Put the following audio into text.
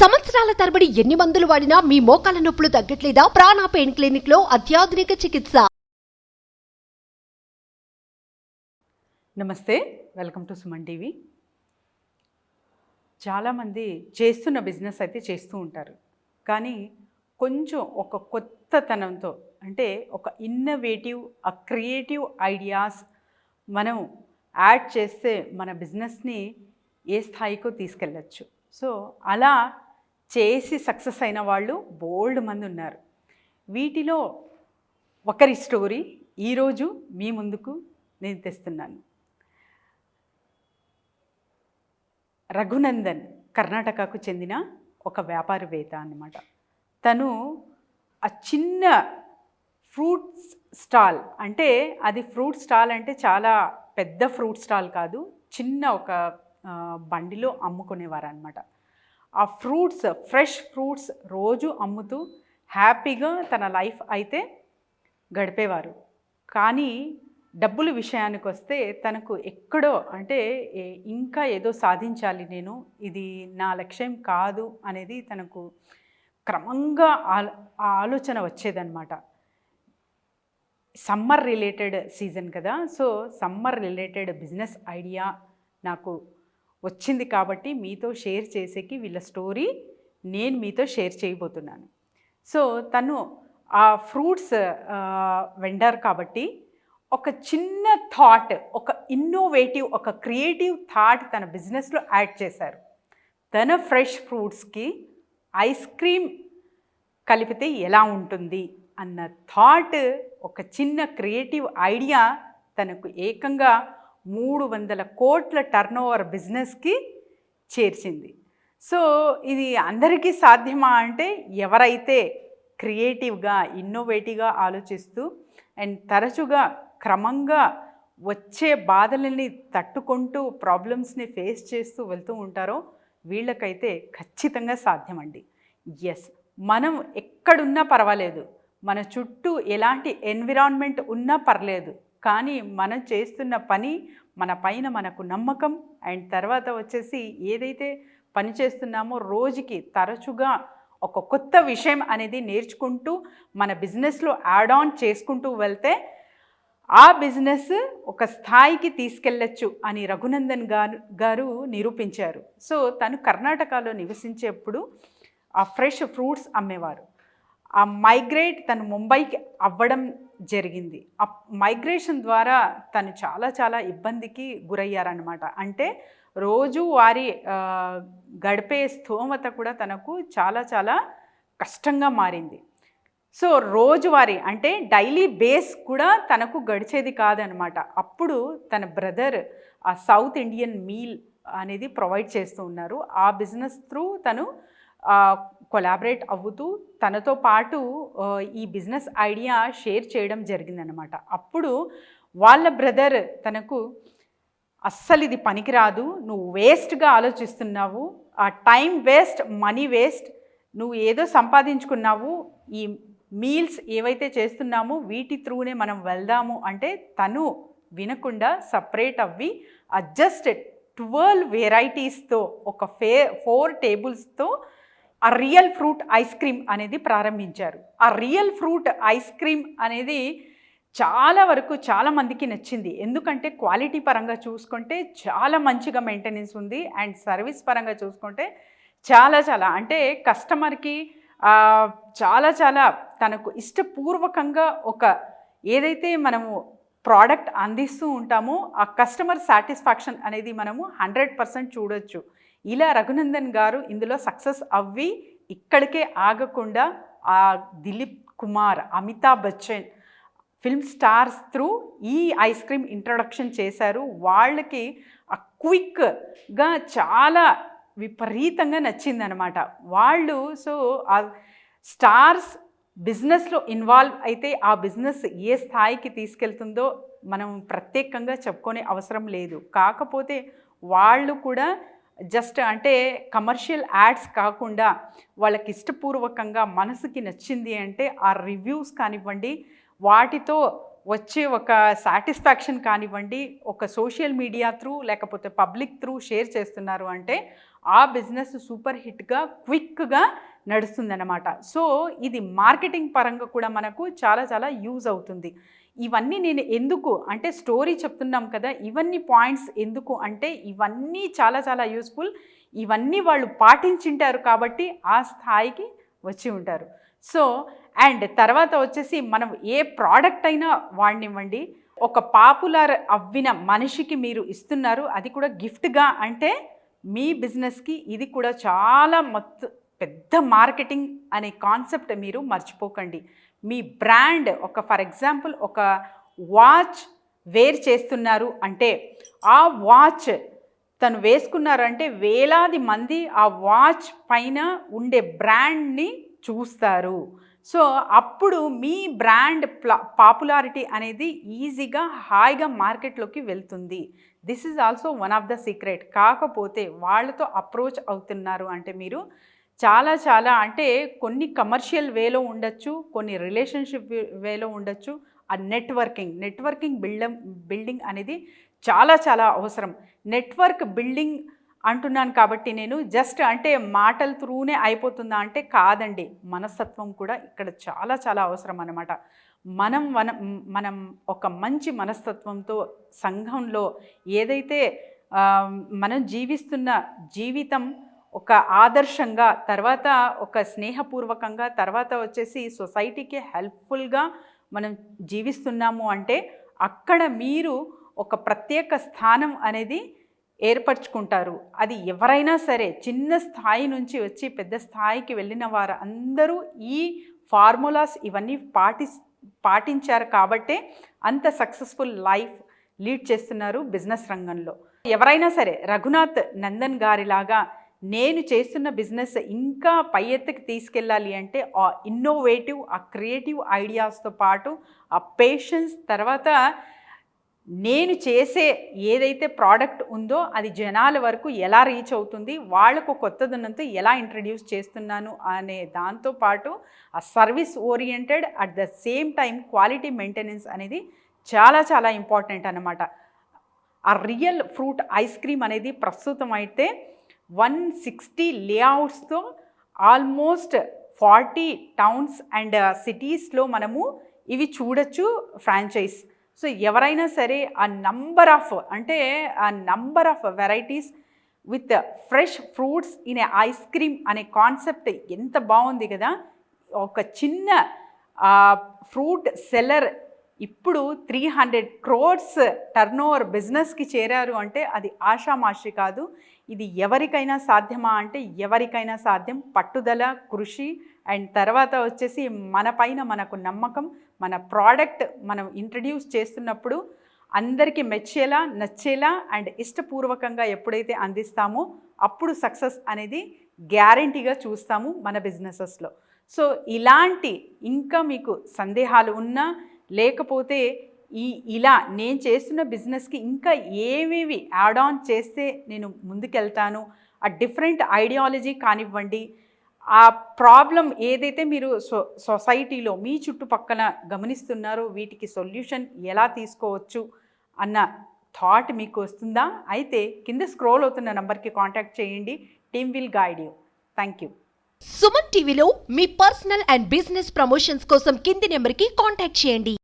సంవత్సరాల తరబడి ఎన్ని మందులు వాడినా మీ మోకాల నొప్పులు తగ్గట్లేదా? ప్రాణ పెయిన్ క్లినిక్ లో అత్యాధునిక చికిత్స. నమస్తే, వెల్కమ్ టు సుమన్ టీవీ. చాలామంది చేస్తున్న బిజినెస్ అయితే చేస్తూ ఉంటారు, కానీ కొంచెం ఒక కొత్తతనంతో, అంటే ఒక ఇన్నోవేటివ్, క్రియేటివ్ ఐడియాస్ మనం యాడ్ చేస్తే మన బిజినెస్ని ఏ స్థాయికో తీసుకెళ్ళచ్చు. సో అలా చేసి సక్సెస్ అయిన వాళ్ళు బోల్డ్ మంది ఉన్నారు. వీటిలో ఒకరి స్టోరీ ఈరోజు మీ ముందుకు నేను తెస్తున్నాను. రఘునందన్ కర్ణాటకకు చెందిన ఒక వ్యాపారవేత్త అన్నమాట. తను ఆ చిన్న ఫ్రూట్స్ స్టాల్, అంటే అది ఫ్రూట్ స్టాల్ అంటే చాలా పెద్ద ఫ్రూట్ స్టాల్ కాదు, చిన్న ఒక బండిలో అమ్ముకునేవారు అనమాట. ఆ ఫ్రూట్స్, ఫ్రెష్ ఫ్రూట్స్ రోజు అమ్ముతూ హ్యాపీగా తన లైఫ్ అయితే గడిపేవారు. కానీ డబ్బుల విషయానికి వస్తే తనకు ఎక్కడో, అంటే ఇంకా ఏదో సాధించాలి, నేను ఇది నా లక్ష్యం కాదు అనేది తనకు క్రమంగా ఆ ఆలోచన వచ్చేదన్నమాట. సమ్మర్ రిలేటెడ్ సీజన్ కదా, so summer related business idea నాకు వచ్చింది కాబట్టి మీతో షేర్ చేసేకి వీళ్ళ స్టోరీ నేను మీతో షేర్ చేయబోతున్నాను. సో తను ఆ ఫ్రూట్స్ వెండర్ కాబట్టి ఒక చిన్న థాట్, ఒక ఇన్నోవేటివ్, ఒక క్రియేటివ్ థాట్ తన బిజినెస్లో యాడ్ చేశారు. తన ఫ్రెష్ ఫ్రూట్స్కి ఐస్ క్రీమ్ కలిపితే ఎలా ఉంటుంది అన్న థాట్, ఒక చిన్న క్రియేటివ్ ఐడియా తనకు ఏకంగా 300 కోట్ల టర్నోవర్ బిజినెస్కి చేర్చింది. సో ఇది అందరికీ సాధ్యమా అంటే, ఎవరైతే క్రియేటివ్గా, ఇన్నోవేటివ్గా ఆలోచిస్తూ అండ్ తరచుగా క్రమంగా వచ్చే బాధలని తట్టుకుంటూ ప్రాబ్లమ్స్ని ఫేస్ చేస్తూ వెళ్తూ ఉంటారో వీళ్ళకైతే ఖచ్చితంగా సాధ్యమండి. ఎస్, మనం ఎక్కడున్నా పర్వాలేదు, మన చుట్టూ ఎలాంటి ఎన్విరాన్మెంట్ ఉన్నా పర్లేదు, కానీ మనం చేస్తున్న పని, మన పైన మనకు నమ్మకం, అండ్ తర్వాత వచ్చేసి ఏదైతే పని చేస్తున్నామో రోజుకి తరచుగా ఒక కొత్త విషయం అనేది నేర్చుకుంటూ మన బిజినెస్లో యాడ్ ఆన్ చేసుకుంటూ వెళ్తే ఆ బిజినెస్ ఒక స్థాయికి తీసుకెళ్ళచ్చు అని రఘునందన్ గారు నిరూపించారు. సో తను కర్ణాటకలో నివసించేప్పుడు ఆ ఫ్రెష్ ఫ్రూట్స్ అమ్మేవారు. ఆ మైగ్రేట్ తను ముంబైకి అవ్వడం జరిగింది. ఆ మైగ్రేషన్ ద్వారా తను చాలా ఇబ్బందికి గురయ్యారనమాట. అంటే రోజు వారి గడిపే స్థోమత కూడా తనకు చాలా కష్టంగా మారింది. సో రోజువారీ, అంటే డైలీ బేస్ కూడా తనకు గడిచేది కాదనమాట. అప్పుడు తన బ్రదర్ ఆ సౌత్ ఇండియన్ మీల్ అనేది ప్రొవైడ్ చేస్తూ ఉన్నారు. ఆ బిజినెస్ త్రూ తను కొలాబరేట్ అవుతూ తనతో పాటు ఈ బిజినెస్ ఐడియా షేర్ చేయడం జరిగిందనమాట. అప్పుడు వాళ్ళ బ్రదర్ తనకు, అస్సలు ఇది పనికిరాదు, నువ్వు వేస్ట్గా ఆలోచిస్తున్నావు, ఆ టైం వేస్ట్, మనీ వేస్ట్, నువ్వు ఏదో సంపాదించుకున్నావు, ఈ మీల్స్ ఏవైతే చేస్తున్నామో వీటి త్రూనే మనం వెళ్దాము అంటే తను వినకుండా సపరేట్ అవ్వి జస్ట్ 12 వెరైటీస్తో, ఒక 4 టేబుల్స్తో ఆ రియల్ ఫ్రూట్ ఐస్ క్రీమ్ అనేది ప్రారంభించారు. ఆ రియల్ ఫ్రూట్ ఐస్ క్రీమ్ అనేది చాలా వరకు చాలామందికి నచ్చింది. ఎందుకంటే క్వాలిటీ పరంగా చూసుకుంటే చాలా మంచిగా మెయింటెనెన్స్ ఉంది, అండ్ సర్వీస్ పరంగా చూసుకుంటే చాలా అంటే కస్టమర్కి చాలా తనకు ఇష్టపూర్వకంగా ఒక ఏదైతే మనము ప్రోడక్ట్ అందిస్తూ ఉంటామో ఆ కస్టమర్ సాటిస్ఫాక్షన్ అనేది మనము 100% చూడొచ్చు. ఇలా రఘునందన్ గారు ఇందులో సక్సెస్ అవ్వి ఇక్కడికే ఆగకుండా ఆ Dilip Kumar, Amitabh Bachchan film stars through ఈ ఐస్ క్రీమ్ ఇంట్రొడక్షన్ చేశారు. వాళ్ళకి ఆ క్విక్గా చాలా విపరీతంగా నచ్చిందనమాట. వాళ్ళు సో ఆ స్టార్స్ బిజినెస్లో ఇన్వాల్వ్ అయితే ఆ బిజినెస్ ఏ స్థాయికి తీసుకెళ్తుందో మనం ప్రత్యేకంగా చెప్పుకునే అవసరం లేదు. కాకపోతే వాళ్ళు కూడా జస్ట్ అంటే కమర్షియల్ యాడ్స్ కాకుండా వాళ్ళకి ఇష్టపూర్వకంగా మనసుకి నచ్చింది అంటే ఆ రివ్యూస్ కానివ్వండి, వాటితో వచ్చే ఒక సాటిస్ఫాక్షన్ కానివ్వండి, ఒక సోషల్ మీడియా త్రూ లేకపోతే పబ్లిక్ త్రూ షేర్ చేస్తున్నారు అంటే ఆ బిజినెస్ సూపర్ హిట్గా క్విక్గా నడుస్తుందన్నమాట. సో ఇది మార్కెటింగ్ పరంగా కూడా మనకు చాలా చాలా యూజ్ అవుతుంది. ఇవన్నీ నేను ఎందుకు అంటే స్టోరీ చెప్తున్నాం కదా, ఇవన్నీ పాయింట్స్ ఎందుకు అంటే ఇవన్నీ చాలా చాలా యూస్ఫుల్. ఇవన్నీ వాళ్ళు పాటించింటారు కాబట్టి ఆ స్థాయికి వచ్చి ఉంటారు. సో అండ్ తర్వాత వచ్చేసి మనం ఏ ప్రోడక్ట్ అయినా వాడినివ్వండి, ఒక పాపులర్ అవ్విన మనిషికి మీరు ఇస్తున్నారు, అది కూడా గిఫ్ట్గా అంటే మీ బిజినెస్కి ఇది కూడా చాలా పెద్ద మార్కెటింగ్ అనే కాన్సెప్ట్ మీరు మర్చిపోకండి. మీ బ్రాండ్ ఫర్ ఎగ్జాంపుల్ ఒక వాచ్ వేర్ చేస్తున్నారు అంటే ఆ వాచ్ తను వేసుకున్నారంటే వేలాది మంది ఆ వాచ్ పైన ఉండే బ్రాండ్ని చూస్తారు. సో అప్పుడు మీ బ్రాండ్ పాపులారిటీ అనేది ఈజీగా హాయిగా మార్కెట్లోకి వెళ్తుంది. This is also one of the secret. కాకపోతే వాళ్ళతో అప్రోచ్ అవుతున్నారు అంటే మీరు చాలా చాలా అంటే కొన్ని కమర్షియల్ వేలో ఉండొచ్చు, కొన్ని రిలేషన్షిప్ వేలో ఉండొచ్చు. ఆ నెట్వర్కింగ్ బిల్డింగ్ అనేది చాలా చాలా అవసరం. నెట్వర్క్ బిల్డింగ్ అంటున్నాను కాబట్టి నేను జస్ట్ అంటే మాటల త్రూనే అయిపోతుందా అంటే కాదండి, మనస్తత్వం కూడా ఇక్కడ చాలా చాలా అవసరం అన్నమాట. మనం ఒక మంచి మనస్తత్వంతో సంఘంలో ఏదైతే మనం జీవిస్తున్న జీవితం ఒక ఆదర్శంగా, తర్వాత ఒక స్నేహపూర్వకంగా, తర్వాత వచ్చేసి సొసైటీకి హెల్ప్ఫుల్గా మనం జీవిస్తున్నాము అంటే అక్కడ మీరు ఒక ప్రత్యేక స్థానం అనేది ఏర్పరచుకుంటారు. అది ఎవరైనా సరే చిన్న స్థాయి నుంచి వచ్చి పెద్ద స్థాయికి వెళ్ళిన వారు అందరూ ఈ ఫార్ములాస్ ఇవన్నీ పాటించారు కాబట్టే అంత సక్సెస్ఫుల్ లైఫ్ లీడ్ చేస్తున్నారు బిజినెస్ రంగంలో. ఎవరైనా సరే రఘునాథ్ నందన్ గారిలాగా నేను చేస్తున్న బిజినెస్ ఇంకా పై ఎత్తుకి తీసుకెళ్ళాలి అంటే ఆ ఇన్నోవేటివ్, ఆ క్రియేటివ్ ఐడియాస్తో పాటు ఆ పేషెన్స్, తర్వాత నేను చేసే ఏదైతే ప్రోడక్ట్ ఉందో అది జనాల వరకు ఎలా రీచ్ అవుతుంది, వాళ్ళకు కొత్తదనంతో ఎలా ఇంట్రడ్యూస్ చేస్తున్నాను అనే దాంతోపాటు ఆ service oriented at the same time quality maintenance అనేది చాలా చాలా ఇంపార్టెంట్ అన్నమాట. ఆ రియల్ ఫ్రూట్ ఐస్ క్రీమ్ అనేది ప్రస్తుతం అయితే 160 లేఅవుట్స్తో ఆల్మోస్ట్ 40 టౌన్స్ అండ్ సిటీస్లో మనము ఇవి చూడొచ్చు ఫ్రాంచైజ్. సో ఎవరైనా సరే ఆ number of varieties with fresh fruits in a ice cream అనే కాన్సెప్ట్ ఎంత బాగుంది కదా. ఒక చిన్న ఫ్రూట్ సెల్లర్ ఇప్పుడు 300 crores టర్నోవర్ బిజినెస్కి చేరారు అంటే అది ఆషామాషి కాదు. ఇది ఎవరికైనా సాధ్యమా అంటే ఎవరికైనా సాధ్యం. పట్టుదల, కృషి అండ్ తర్వాత వచ్చేసి మన పైన మనకు నమ్మకం, మన ప్రోడక్ట్ మనం ఇంట్రడ్యూస్ చేస్తున్నప్పుడు అందరికీ మెచ్చేలా, నచ్చేలా అండ్ ఇష్టపూర్వకంగా ఎప్పుడైతే అందిస్తామో అప్పుడు సక్సెస్ అనేది గ్యారంటీగా చూస్తాము మన బిజినెసెస్లో. సో ఇలాంటి ఇంకా మీకు సందేహాలు ఉన్నా లేకపోతే ఇలా నేను చేస్తున్న బిజినెస్కి ఇంకా ఏమేవి యాడ్ ఆన్ చేస్తే నేను ముందుకెళ్తాను, ఆ డిఫరెంట్ ఐడియాలజీ కానివ్వండి, ఆ ప్రాబ్లం ఏదైతే మీరు సొసైటీలో మీ చుట్టుపక్కల గమనిస్తున్నారో వీటికి సొల్యూషన్ ఎలా తీసుకోవచ్చు అన్న థాట్ మీకు వస్తుందా? అయితే కింద స్క్రోల్ అవుతున్న నెంబర్కి కాంటాక్ట్ చేయండి. Team will guide you. Thank you. Suman టీవీలో మీ పర్సనల్ అండ్ బిజినెస్ ప్రమోషన్స్ కోసం కింది నెంబర్కి కాంటాక్ట్ చేయండి.